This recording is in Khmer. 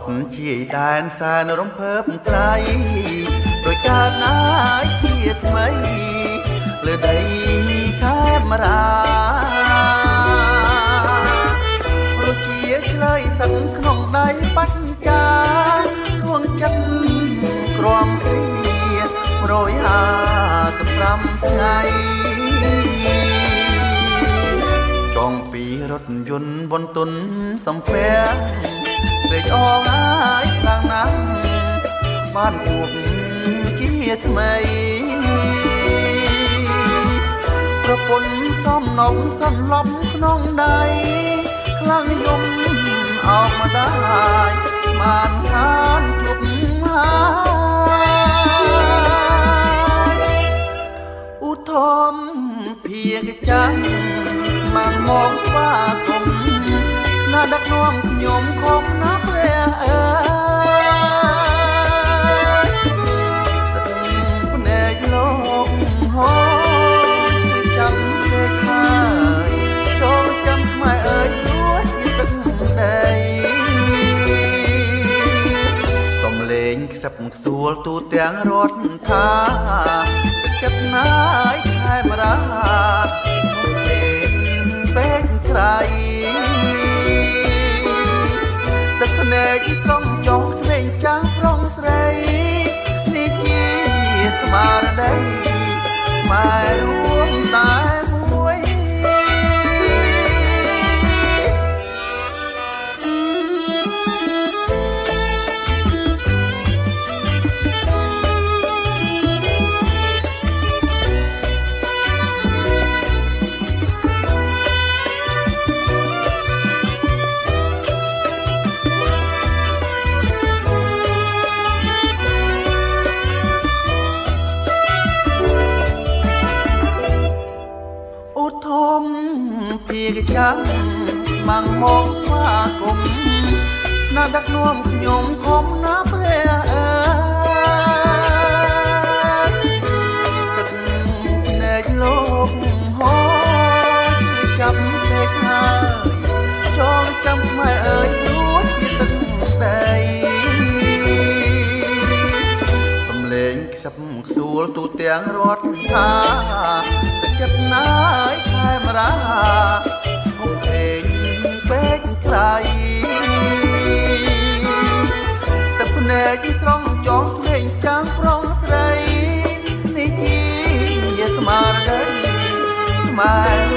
ត់ជាដែនសែនរំភើបក្រៃដោយកើតណាយជាថ្មីលើដីខេមរារសជាឆ្លើយទឹកក្នុងដៃបច្ចារួងចិត្តក្រំព្រា155ថ្ងៃចងពីរថយន្តបនទុនសំភារត្រេកអរអាយខ្លាំងណាស់បានជួបជាថ្មីប្រពន្ធសំណងសន្លប់ក្នុងដៃខ្លាំងយំអោបម្ដាយបានខានជួបហើយឧទ្ធមភាកចាំបានមកស្វាគមន៍ណាដឹកនាំខ្ញុំខំណាស់ព្រះអើយទឹកភ្នែកលោកហូរចាំទេហើយចូលចាំស្មែអើយរួចទឹកដីសំលេងខ្សឹបខ្សួលទូទាំងរដ្ឋថាចិត្តណាយខែមរាពេកក្រៃទឹកភ្នែកស្រង់ចង់ក្មេងចាស់ប្រុងស្រីនេះជាស្មារតីម៉ែរួមតែមួយភាកចាំម៉ាំងមកស្វាគមន៍ណាដឹកនាំខ្ញុំខំណាព្រះអើយទឹកភ្នែកលោកហូរចាប់ពេកហើយចូលចាំម៉ែអើយរួចជាទឹកដីសំលេងខ្សឹបខ្សួលទូទាំងរដ្ឋថាចិត្តណាយខែមរាហុកហេងពេកក្រៃទឹកភ្នែកស្រង់ចង់ភ្លេងចាំប្រុងស្រីនេះជាស្មារតីខ្មែរ